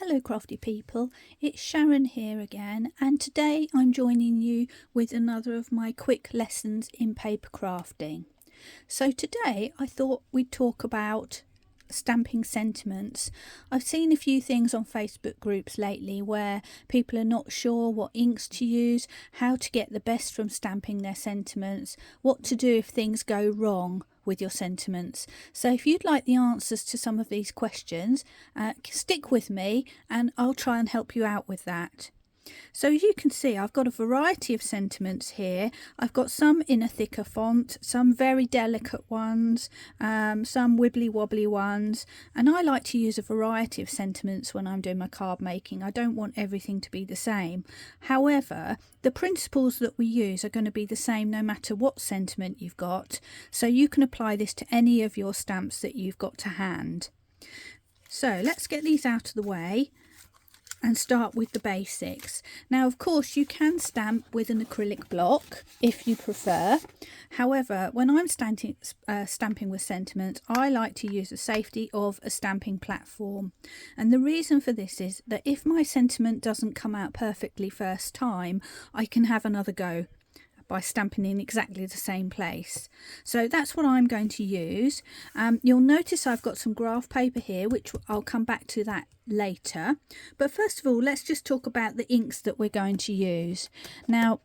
Hello crafty people, it's Sharon here again, and today I'm joining you with another of my quick lessons in paper crafting. So today I thought we'd talk about stamping sentiments. I've seen a few things on Facebook groups lately where people are not sure what inks to use, how to get the best from stamping their sentiments, what to do if things go wrong with your sentiments. So if you'd like the answers to some of these questions, stick with me and I'll try and help you out with that. So as you can see, I've got a variety of sentiments here. I've got some in a thicker font, some very delicate ones, some wibbly wobbly ones, and I like to use a variety of sentiments when I'm doing my card making. I don't want everything to be the same. However, the principles that we use are going to be the same no matter what sentiment you've got, so you can apply this to any of your stamps that you've got to hand. So let's get these out of the way and start with the basics. Now, of course, you can stamp with an acrylic block if you prefer. However, when I'm stamping with sentiment, I like to use the safety of a stamping platform. And the reason for this is that if my sentiment doesn't come out perfectly first time, I can have another go by stamping in exactly the same place. So that's what I'm going to use. You'll notice I've got some graph paper here, which I'll come back to that later. But first of all, let's just talk about the inks that we're going to use. Now,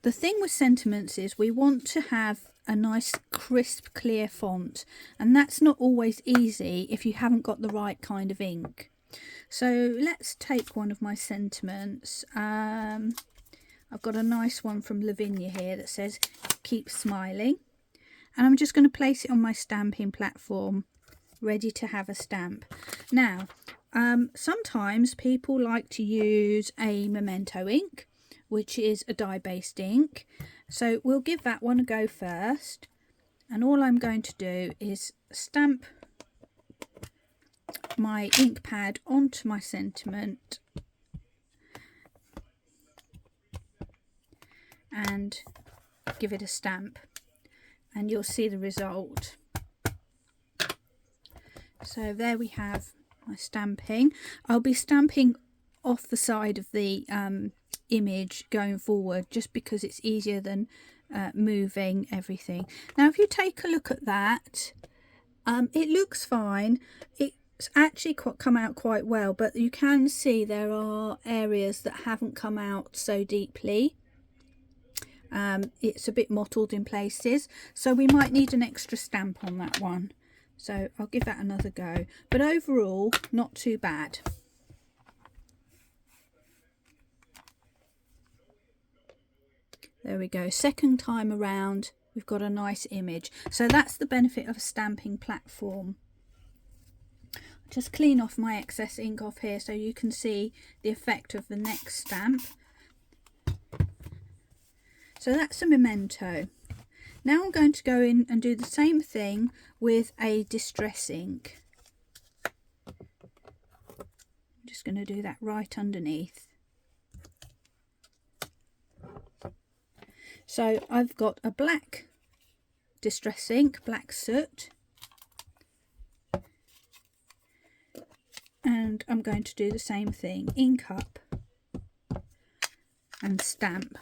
the thing with sentiments is we want to have a nice crisp clear font, and that's not always easy if you haven't got the right kind of ink. So let's take one of my sentiments. I've got a nice one from Lavinia here that says keep smiling, and I'm just going to place it on my stamping platform ready to have a stamp. Now sometimes people like to use a memento ink, which is a dye-based ink, so we'll give that one a go first. And all I'm going to do is stamp my ink pad onto my sentiment and give it a stamp, and you'll see the result. So there we have my stamping. I'll be stamping off the side of the image going forward, just because it's easier than moving everything. Now if you take a look at that, it looks fine. It's actually come out quite well, but you can see there are areas that haven't come out so deeply. It's a bit mottled in places, so we might need an extra stamp on that one. So I'll give that another go, but overall not too bad. There we go, second time around we've got a nice image. So that's the benefit of a stamping platform. Just clean off my excess ink off here so you can see the effect of the next stamp. So that's a memento. Now I'm going to go in and do the same thing with a distress ink. I'm just going to do that right underneath. So I've got a black distress ink, black soot, and I'm going to do the same thing, ink up and stamp.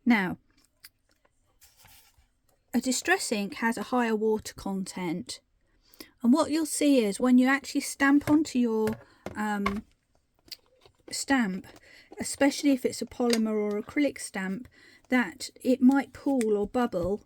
Now, a distress ink has a higher water content, and what you'll see is when you actually stamp onto your stamp, especially if it's a polymer or acrylic stamp, that it might pool or bubble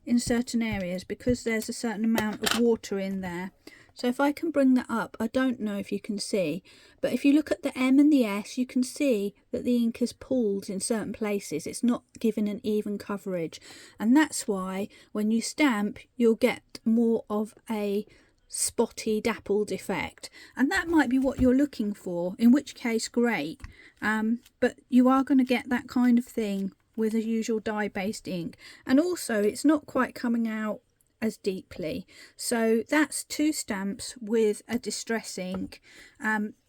in certain areas because there's a certain amount of water in there. So if I can bring that up, I don't know if you can see, but if you look at the M and the S, you can see that the ink is pooled in certain places. It's not given an even coverage, and that's why when you stamp you'll get more of a spotty, dappled effect, and that might be what you're looking for, in which case great, but you are going to get that kind of thing with a usual dye-based ink, and also it's not quite coming out as deeply. So that's two stamps with a distress ink.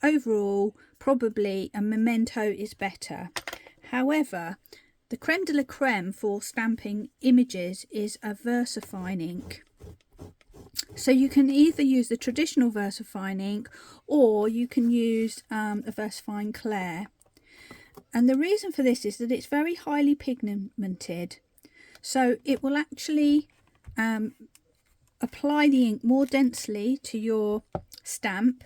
Overall probably a memento is better. However, the creme de la creme for stamping images is a VersaFine ink. So you can either use the traditional VersaFine ink, or you can use a VersaFine Clair. And the reason for this is that it's very highly pigmented, so it will actually apply the ink more densely to your stamp,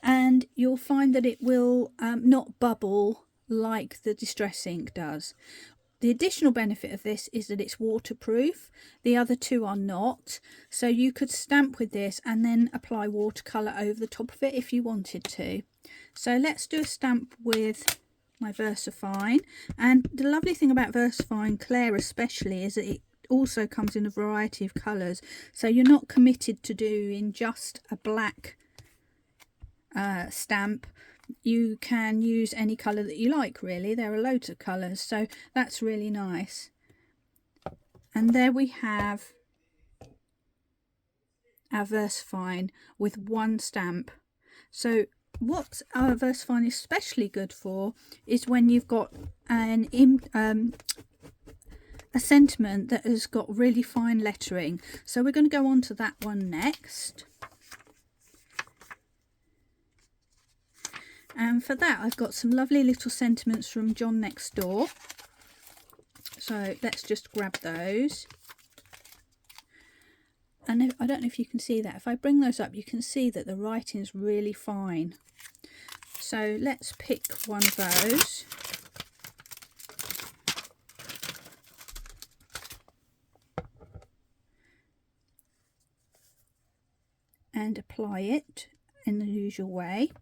and you'll find that it will not bubble like the distress ink does. The additional benefit of this is that it's waterproof. The other two are not, so you could stamp with this and then apply watercolour over the top of it if you wanted to. So let's do a stamp with my VersaFine. And the lovely thing about VersaFine Clair especially is that it also comes in a variety of colours, so you're not committed to doing just a black stamp. You can use any colour that you like, really. There are loads of colours, so that's really nice. And there we have our VersaFine with one stamp. So what our VersaFine is especially good for is when you've got a sentiment that has got really fine lettering. So we're going to go on to that one next. And for that, I've got some lovely little sentiments from John Next Door. So let's just grab those. And I don't know if you can see that. If I bring those up, you can see that the writing is really fine. So let's pick one of those. And apply it in the usual way.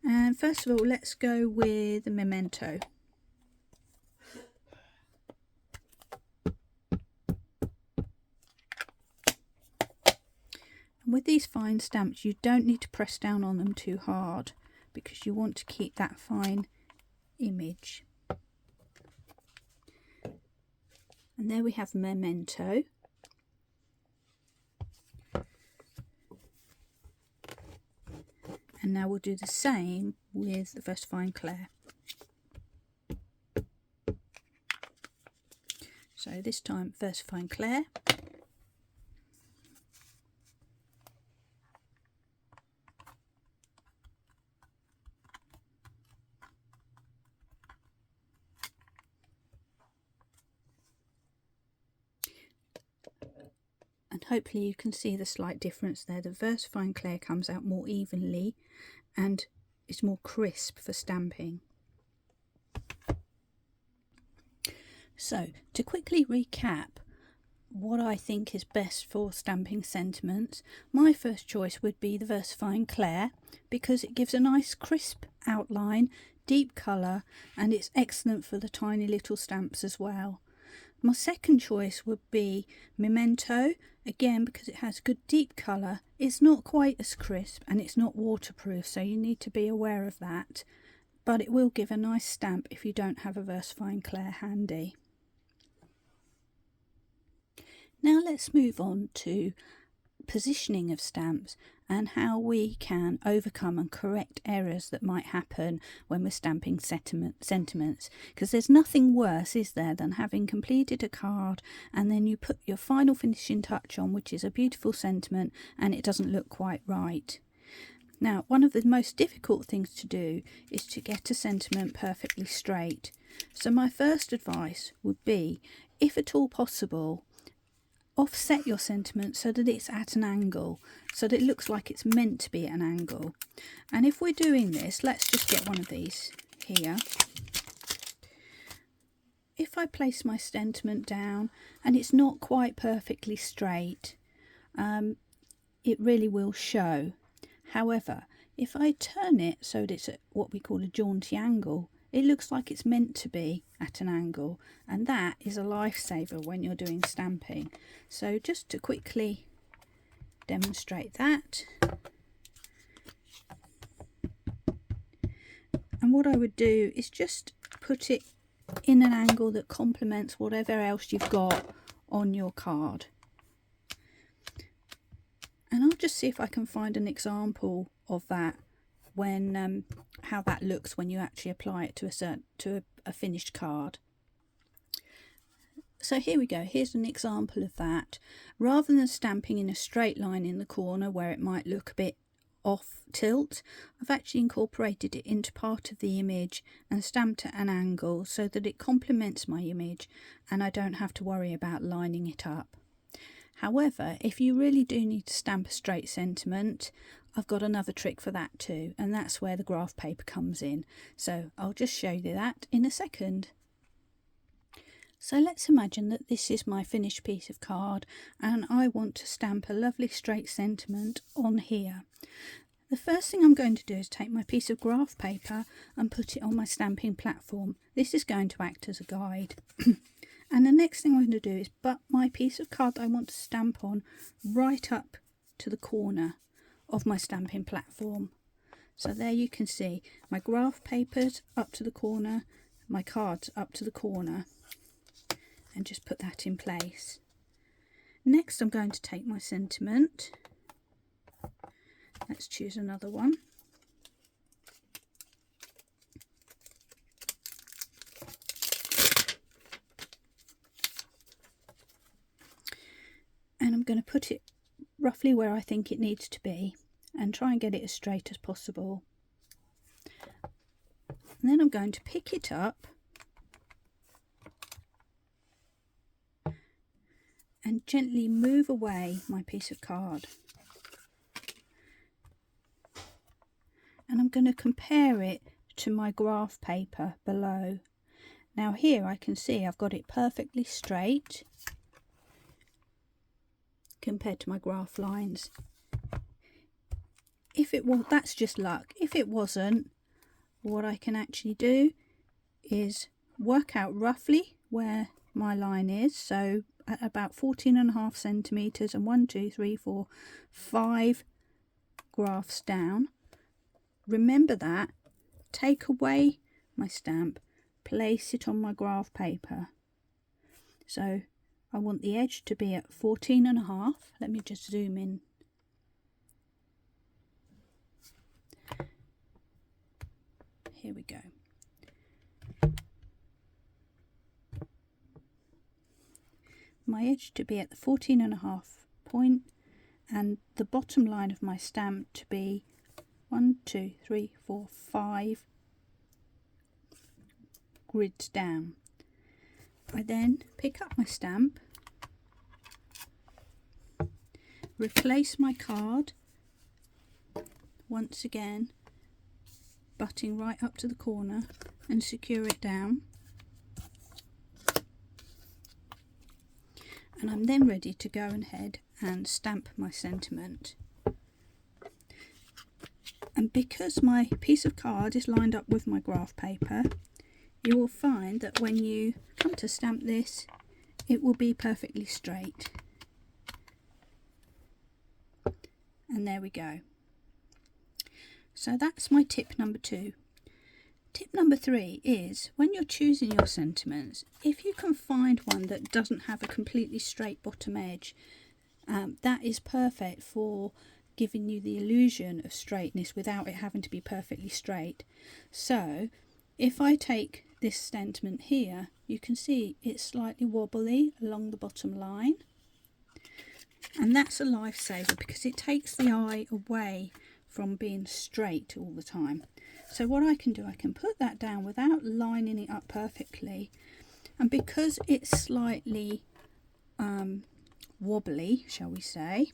And first of all, let's go with the Memento. And with these fine stamps, you don't need to press down on them too hard, because you want to keep that fine image. And there we have Memento. And now we'll do the same with the VersaFine Clair. So this time VersaFine Clair. And hopefully you can see the slight difference there. The VersaFine Clair comes out more evenly and is more crisp for stamping. So to quickly recap what I think is best for stamping sentiments, my first choice would be the VersaFine Clair, because it gives a nice crisp outline, deep colour, and it's excellent for the tiny little stamps as well. My second choice would be Memento, again because it has good deep colour. It's not quite as crisp and it's not waterproof, so you need to be aware of that, but it will give a nice stamp if you don't have a VersaFine Clair handy. Now let's move on to positioning of stamps and how we can overcome and correct errors that might happen when we're stamping sentiments, because there's nothing worse, is there, than having completed a card and then you put your final finishing touch on, which is a beautiful sentiment, and it doesn't look quite right. Now, one of the most difficult things to do is to get a sentiment perfectly straight. So my first advice would be, if at all possible, offset your sentiment so that it's at an angle, so that it looks like it's meant to be at an angle. And if we're doing this, let's just get one of these here. If I place my sentiment down and it's not quite perfectly straight, it really will show. However, if I turn it so that it's at what we call a jaunty angle, it looks like it's meant to be at an angle, and that is a lifesaver when you're doing stamping. So just to quickly demonstrate that, and what I would do is just put it in an angle that complements whatever else you've got on your card. And I'll just see if I can find an example of that, when how that looks when you actually apply it to a finished card. So here we go, here's an example of that. Rather than stamping in a straight line in the corner where it might look a bit off tilt, I've actually incorporated it into part of the image and stamped at an angle so that it complements my image and I don't have to worry about lining it up. However, if you really do need to stamp a straight sentiment, I've got another trick for that too, and that's where the graph paper comes in. So I'll just show you that in a second. So let's imagine that this is my finished piece of card and I want to stamp a lovely straight sentiment on here. The first thing I'm going to do is take my piece of graph paper and put it on my stamping platform. This is going to act as a guide. And the next thing I'm going to do is butt my piece of card that I want to stamp on right up to the corner of my stamping platform. So there you can see my graph paper's up to the corner, my card's up to the corner, and just put that in place. Next I'm going to take my sentiment. Let's choose another one. And I'm going to put it roughly where I think it needs to be and try and get it as straight as possible. And then I'm going to pick it up and gently move away my piece of card. And I'm going to compare it to my graph paper below. Now here I can see I've got it perfectly straight compared to my graph lines. If it was, that's just luck. If it wasn't, what I can actually do is work out roughly where my line is. So at about 14.5 centimeters and 1, 2, 3, 4, 5 graphs down. Remember that, take away my stamp, place it on my graph paper. So I want the edge to be at 14.5. Let me just zoom in. Here we go. My edge to be at the 14.5 point and the bottom line of my stamp to be 1, 2, 3, 4, 5 grids down. I then pick up my stamp, replace my card, once again butting right up to the corner and secure it down. And I'm then ready to go ahead and stamp my sentiment. And because my piece of card is lined up with my graph paper, you will find that when you come to stamp this, it will be perfectly straight. And there we go. So that's my tip number 2. Tip number 3 is when you're choosing your sentiments, if you can find one that doesn't have a completely straight bottom edge, that is perfect for giving you the illusion of straightness without it having to be perfectly straight. So if I take this sentiment here, you can see it's slightly wobbly along the bottom line, and that's a lifesaver because it takes the eye away from being straight all the time. So what I can do, I can put that down without lining it up perfectly, and because it's slightly wobbly, shall we say,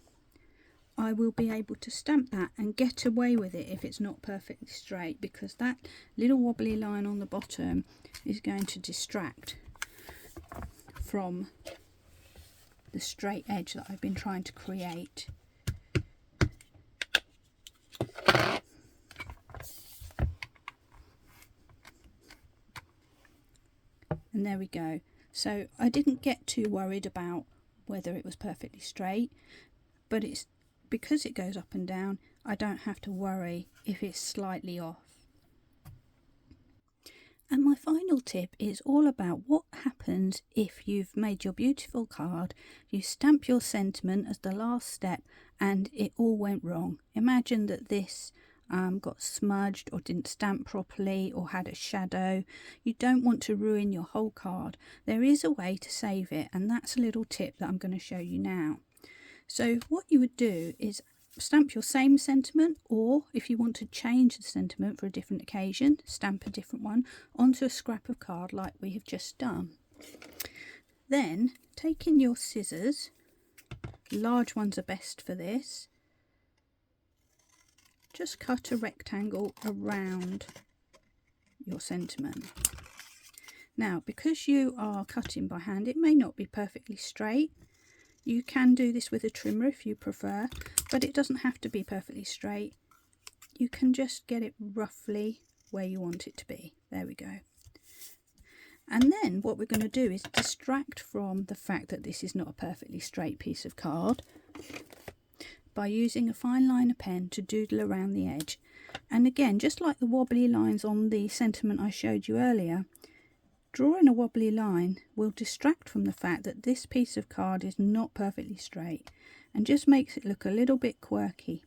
I will be able to stamp that and get away with it if it's not perfectly straight, because that little wobbly line on the bottom is going to distract from the straight edge that I've been trying to create. And there we go. So I didn't get too worried about whether it was perfectly straight, but it's because it goes up and down, I don't have to worry if it's slightly off. And my final tip is all about what happens if you've made your beautiful card, you stamp your sentiment as the last step and it all went wrong. Imagine that this got smudged or didn't stamp properly or had a shadow. You don't want to ruin your whole card. There is a way to save it, and that's a little tip that I'm going to show you now. So what you would do is stamp your same sentiment, or if you want to change the sentiment for a different occasion, stamp a different one onto a scrap of card like we have just done. Then taking your scissors, large ones are best for this, just cut a rectangle around your sentiment. Now, because you are cutting by hand, it may not be perfectly straight. You can do this with a trimmer if you prefer, but it doesn't have to be perfectly straight. You can just get it roughly where you want it to be. There we go. And then what we're going to do is distract from the fact that this is not a perfectly straight piece of card by using a fine liner pen to doodle around the edge. And again, just like the wobbly lines on the sentiment I showed you earlier, drawing a wobbly line will distract from the fact that this piece of card is not perfectly straight and just makes it look a little bit quirky.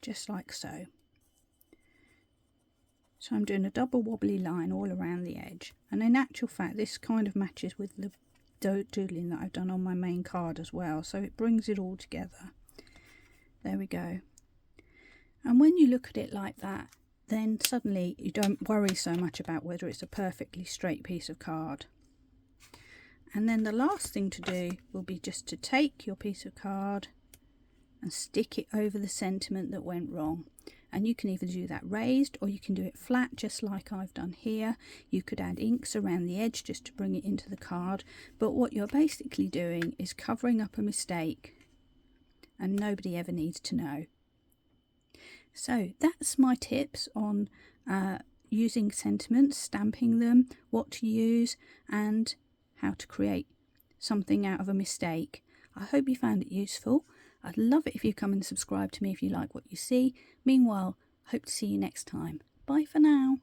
Just like so. So I'm doing a double wobbly line all around the edge, and in actual fact this kind of matches with the doodling that I've done on my main card as well, so it brings it all together. There we go. And when you look at it like that, then suddenly you don't worry so much about whether it's a perfectly straight piece of card. And then the last thing to do will be just to take your piece of card and stick it over the sentiment that went wrong. And you can either do that raised or you can do it flat, just like I've done here. You could add inks around the edge just to bring it into the card, but what you're basically doing is covering up a mistake, and nobody ever needs to know. So that's my tips on using sentiments, stamping them, what to use, and how to create something out of a mistake. I hope you found it useful. I'd love it if you come and subscribe to me if you like what you see. Meanwhile, hope to see you next time. Bye for now.